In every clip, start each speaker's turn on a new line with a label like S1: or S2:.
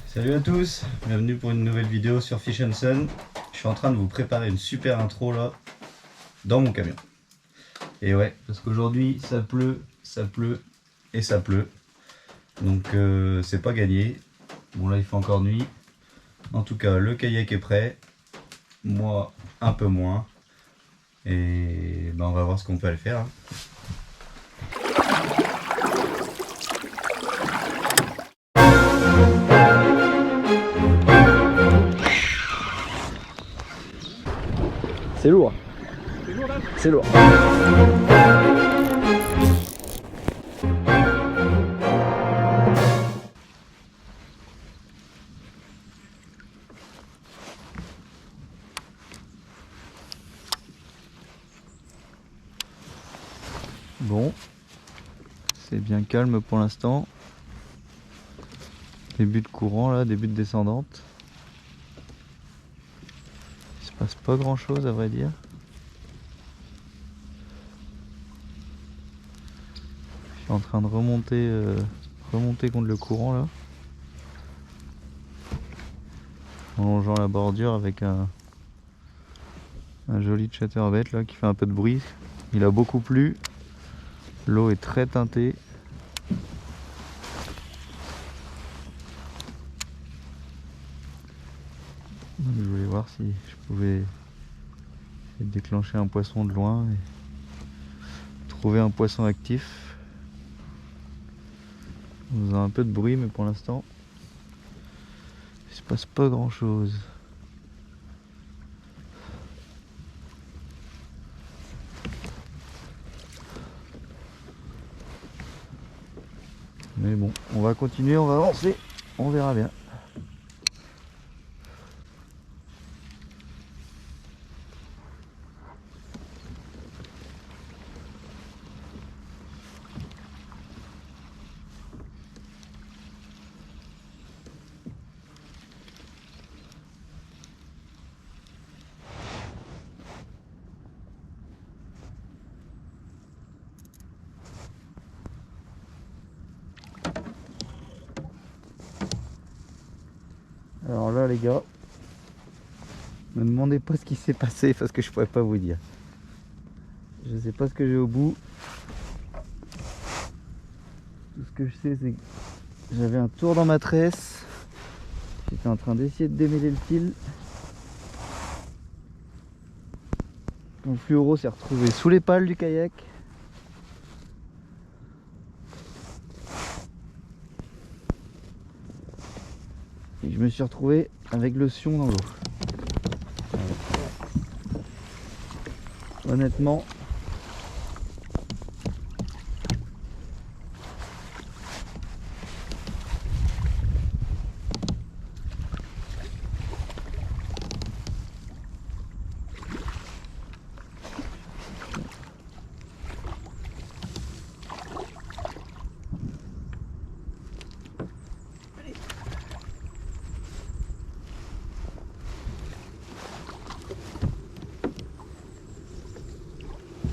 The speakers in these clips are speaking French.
S1: Salut à tous, bienvenue pour une nouvelle vidéo sur Fish and Sun. Je suis en train de vous préparer une super intro là, dans mon camion. Et ouais, parce qu'aujourd'hui ça pleut et ça pleut. Donc c'est pas gagné. Bon là il fait encore nuit. En tout cas le kayak est prêt. Moi un peu moins. Et ben, on va voir ce qu'on peut aller faire.
S2: C'est lourd. C'est lourd. Bon, c'est bien calme pour l'instant. Début de courant là, début de descendante. Il se passe pas grand chose à vrai dire. Je suis en train de remonter contre le courant là. En longeant la bordure avec un joli chatterbait là qui fait un peu de bruit. Il a beaucoup plu. L'eau est très teintée. Donc, je voulais voir si je pouvais déclencher un poisson de loin et trouver un poisson actif. On faisait un peu de bruit mais pour l'instant il se passe pas grand chose. Mais bon, on va continuer, on va avancer, on verra bien. Alors là les gars, me demandez pas ce qui s'est passé parce que je pourrais pas vous dire. Je sais pas ce que j'ai au bout. Tout ce que je sais c'est que j'avais un tour dans ma tresse. J'étais en train d'essayer de démêler le fil. Mon fluoro s'est retrouvé sous les pales du kayak. Et je me suis retrouvé avec le sion dans l'eau. Honnêtement,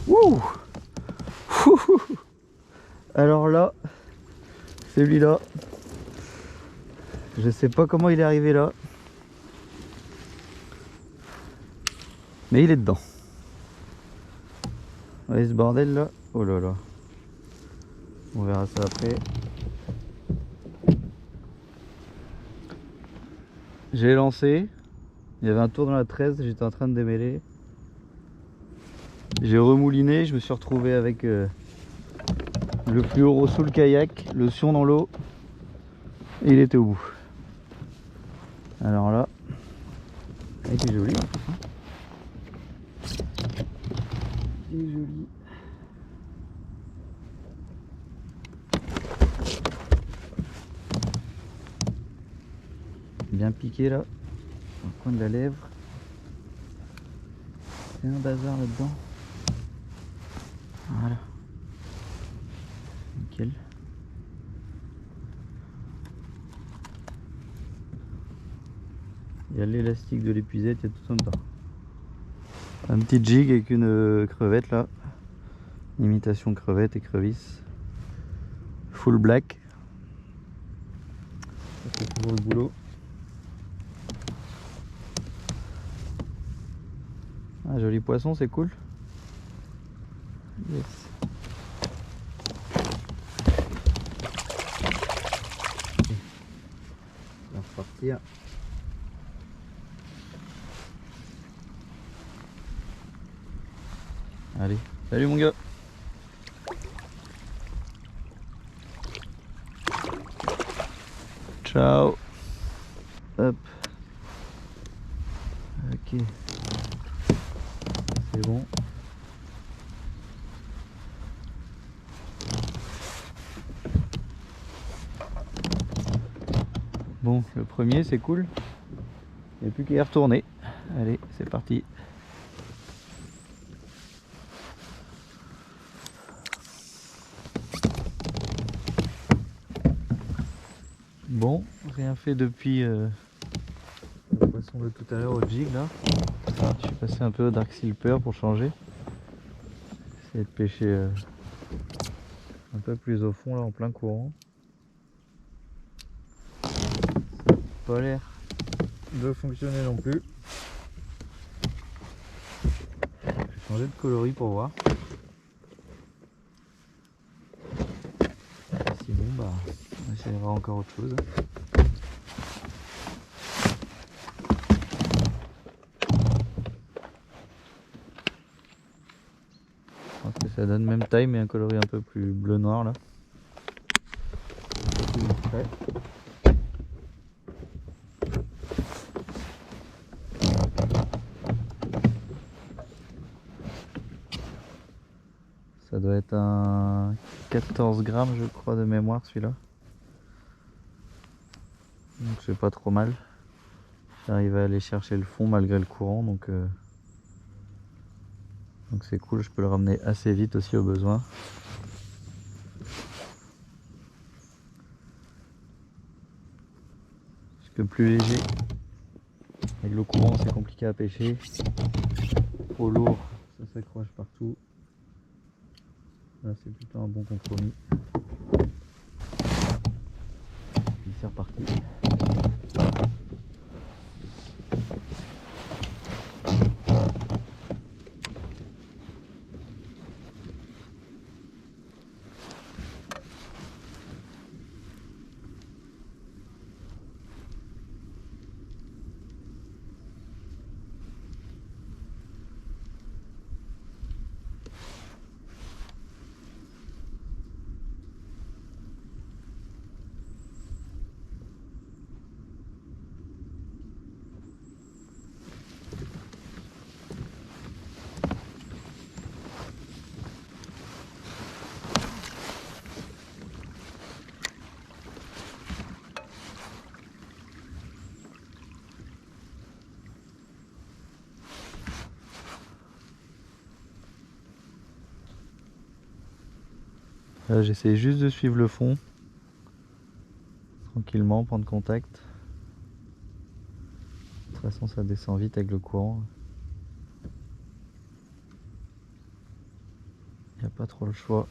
S2: ouh. Alors là, celui-là, je sais pas comment il est arrivé là, mais il est dedans. Vous voyez ce bordel là? Oh là là, on verra ça après. J'ai lancé, il y avait un tour dans la 13, j'étais en train de démêler. J'ai remouliné, je me suis retrouvé avec le fluoro sous le kayak, le sion dans l'eau, et il était au bout. Alors là, il était joli. Il est joli. Bien piqué là, dans le coin de la lèvre. C'est un bazar là-dedans. Voilà. Nickel. Il y a l'élastique de l'épuisette, il y a tout en dedans. Un petit jig avec une crevette là. Imitation crevette, écrevisse. Full black. Ça fait toujours le boulot. Un joli poisson, c'est cool. Yes. On va repartir. Allez, salut mon gars. Ciao. Hop. Ok. C'est bon. Bon, le premier c'est cool. Il n'y a plus qu'à y retourner. Allez, c'est parti. Bon, rien fait depuis le poisson de tout à l'heure au jig là. Je suis passé un peu au dark silver pour changer. Essayer de pêcher un peu plus au fond là en plein courant. Ça n'a pas l'air de fonctionner non plus. Je vais changer de coloris pour voir. Sinon bah on essaiera encore autre chose. Je pense que ça donne même taille mais un coloris un peu plus bleu noir là. Plus discret. Ça doit être un 14 grammes je crois de mémoire celui-là. Donc c'est pas trop mal. J'arrive à aller chercher le fond malgré le courant donc c'est cool, je peux le ramener assez vite aussi au besoin. Parce que plus léger, avec le courant c'est compliqué à pêcher. Trop lourd, ça s'accroche partout. Là c'est plutôt un bon compromis. Puis c'est reparti. Là j'essaie juste de suivre le fond, tranquillement, prendre contact. De toute façon ça descend vite avec le courant. Il n'y a pas trop le choix.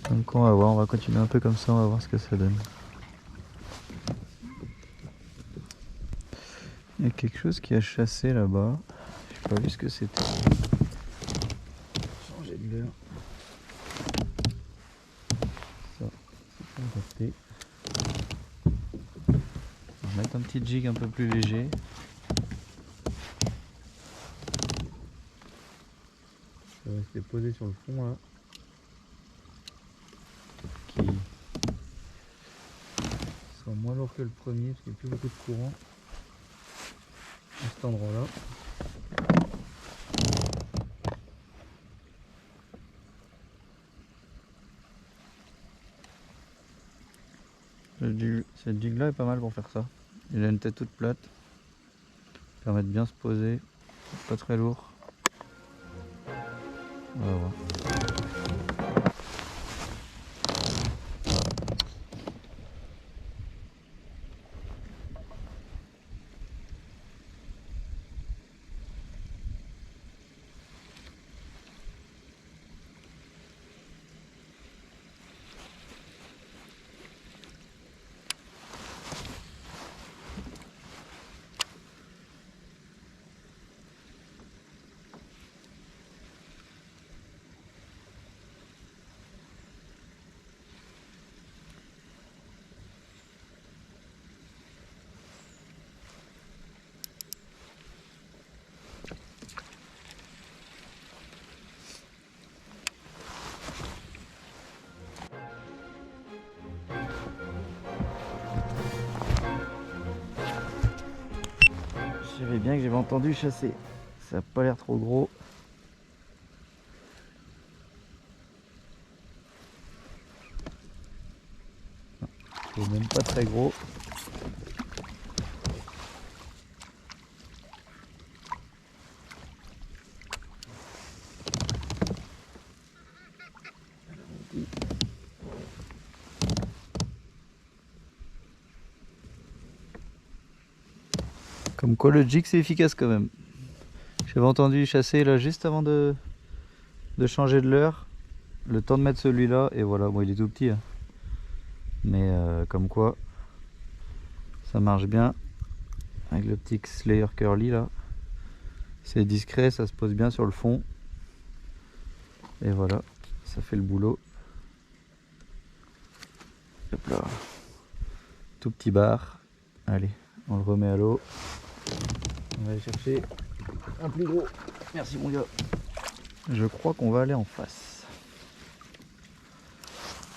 S2: Donc on va voir, on va continuer un peu comme ça, on va voir ce que ça donne. Il y a quelque chose qui a chassé là-bas. J'ai pas vu ce que c'était. Changer de leurre. Ça, c'est pas adapté. On va mettre un petit jig un peu plus léger. Ça va rester posé sur le fond là. Qui sera moins lourd que le premier parce qu'il n'y a plus beaucoup de courant à cet endroit là. Cette jig là est pas mal pour faire ça. Il a une tête toute plate, permet de bien se poser, pas très lourd. On va voir. savais bien que j'avais entendu chasser. Ça n'a pas l'air trop gros. C'est même pas très gros. Comme quoi le jig c'est efficace quand même. J'avais entendu chasser là juste avant de changer de l'heure. Le temps de mettre celui-là et voilà, bon il est tout petit. Hein. Mais comme quoi ça marche bien. Avec le petit Slayer Curly là. C'est discret, ça se pose bien sur le fond. Et voilà, ça fait le boulot. Hop là. Tout petit bar. Allez, on le remet à l'eau. On va aller chercher un plus gros. Merci mon gars. Je crois qu'on va aller en face.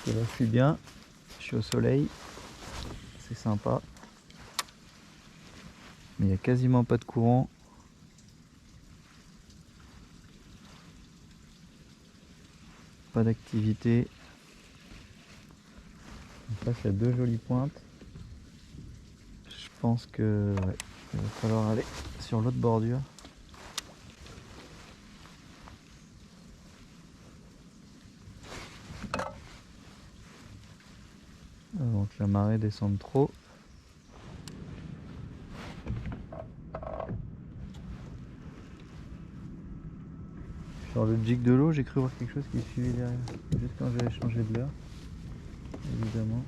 S2: Et là je suis bien. Je suis au soleil. C'est sympa. Mais il n'y a quasiment pas de courant. Pas d'activité. En face il y a deux jolies pointes. Je pense que ouais, il va falloir aller sur l'autre bordure. Avant que la marée descende trop. Sur le jig de l'eau, j'ai cru voir quelque chose qui suivait derrière. Juste quand j'avais changé de l'heure. Évidemment.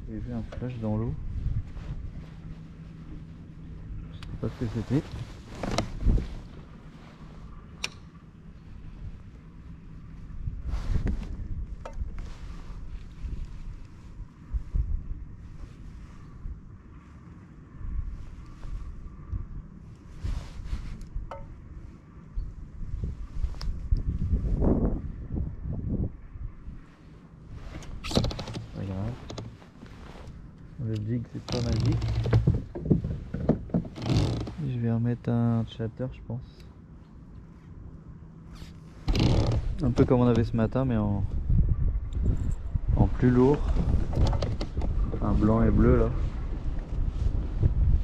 S2: J'ai vu un flash dans l'eau. Je sais pas ce que c'était. Le jig c'est pas magique. Je vais remettre un chatter je pense. Un peu comme on avait ce matin mais en plus lourd. Un blanc et bleu là.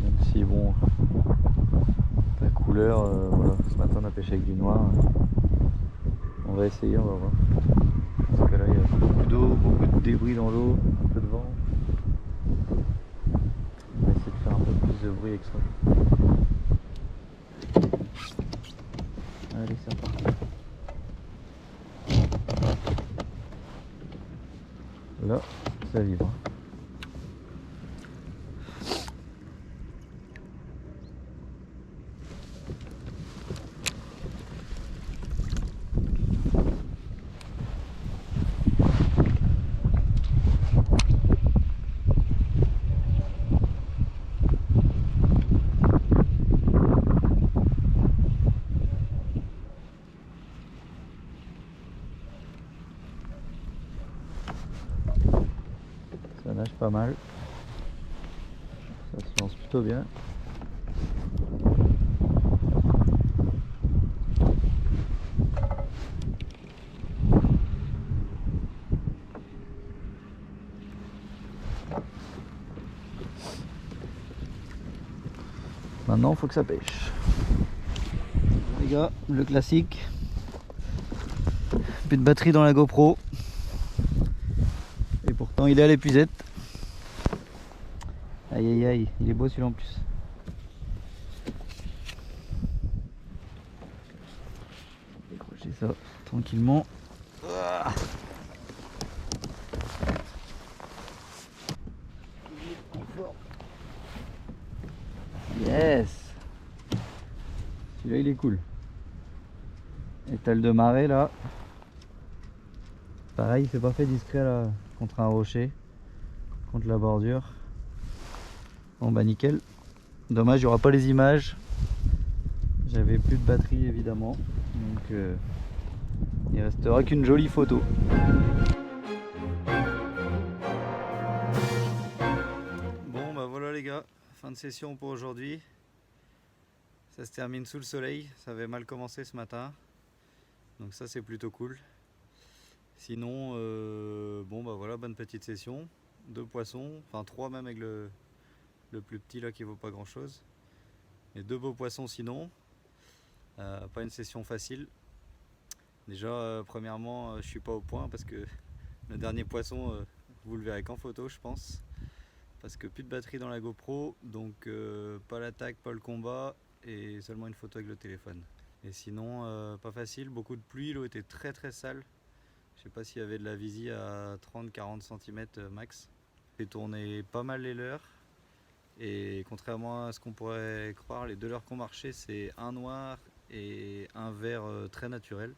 S2: Même si bon la couleur voilà, ce matin on a pêché avec du noir. On va essayer, on va voir. Parce que là il y a beaucoup d'eau, beaucoup de débris dans l'eau, un peu de vent. On va essayer de faire un peu plus de bruit avec ça. Allez, c'est parti. Là, ça vibre. Ça nage pas mal. Ça se lance plutôt bien. Maintenant, il faut que ça pêche. Les gars, le classique. Plus de batterie dans la GoPro. Et pourtant, il est à l'épuisette. Aïe aïe aïe, il est beau celui-là en plus. Décrocher ça tranquillement. Yes. Celui-là il est cool. Étal de marée là. Pareil, c'est pas fait discret là contre un rocher, contre la bordure. Bon bah nickel. Dommage, il n'y aura pas les images. J'avais plus de batterie évidemment. Donc il restera qu'une jolie photo. Bon bah voilà les gars,
S1: fin de session pour aujourd'hui. Ça se termine sous le soleil, ça avait mal commencé ce matin. Donc ça c'est plutôt cool. Sinon, bon bah voilà, bonne petite session. 2 poissons, enfin 3 même avec le plus petit là qui vaut pas grand chose. Et 2 beaux poissons sinon. Pas une session facile. Déjà, premièrement, je suis pas au point parce que le dernier poisson, vous le verrez qu'en photo, je pense. Parce que plus de batterie dans la GoPro, donc pas l'attaque, pas le combat et seulement une photo avec le téléphone. Et sinon, pas facile, beaucoup de pluie, l'eau était très très sale. Je sais pas s'il y avait de la visie à 30-40 cm max. J'ai tourné pas mal les leurres. Et contrairement à ce qu'on pourrait croire, les 2 leurres qui ont marché, c'est un noir et un vert très naturel,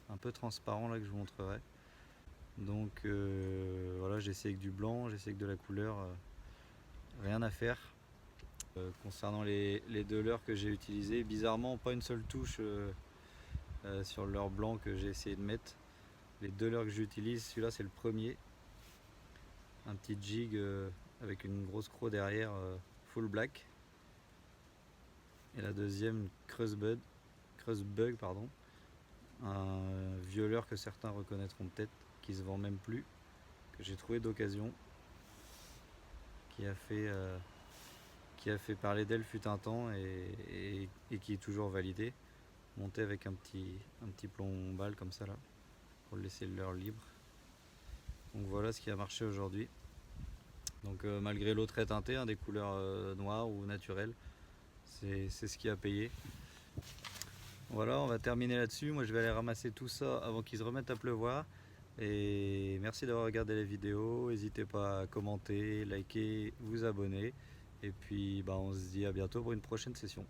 S1: un peu transparent là que je vous montrerai. Donc voilà, j'ai essayé avec du blanc, j'ai essayé avec de la couleur, rien à faire. Concernant les 2 leurres que j'ai utilisées, bizarrement pas une seule touche sur le leurre blanc que j'ai essayé de mettre. Les 2 leurres que j'utilise, celui-là c'est le premier, un petit jig avec une grosse croc derrière, full black. Et la deuxième, Creusebug, un vieux leurre que certains reconnaîtront peut-être, qui se vend même plus, que j'ai trouvé d'occasion, qui a fait parler d'elle fut un temps et qui est toujours validé, monté avec un petit plomb balle comme ça là, pour laisser le leurre libre. Donc voilà ce qui a marché aujourd'hui. Donc malgré l'eau très teintée, hein, des couleurs noires ou naturelles, c'est ce qui a payé. Voilà, on va terminer là-dessus. Moi je vais aller ramasser tout ça avant qu'il se remette à pleuvoir. Et merci d'avoir regardé la vidéo. N'hésitez pas à commenter, liker, vous abonner. Et puis bah, on se dit à bientôt pour une prochaine session.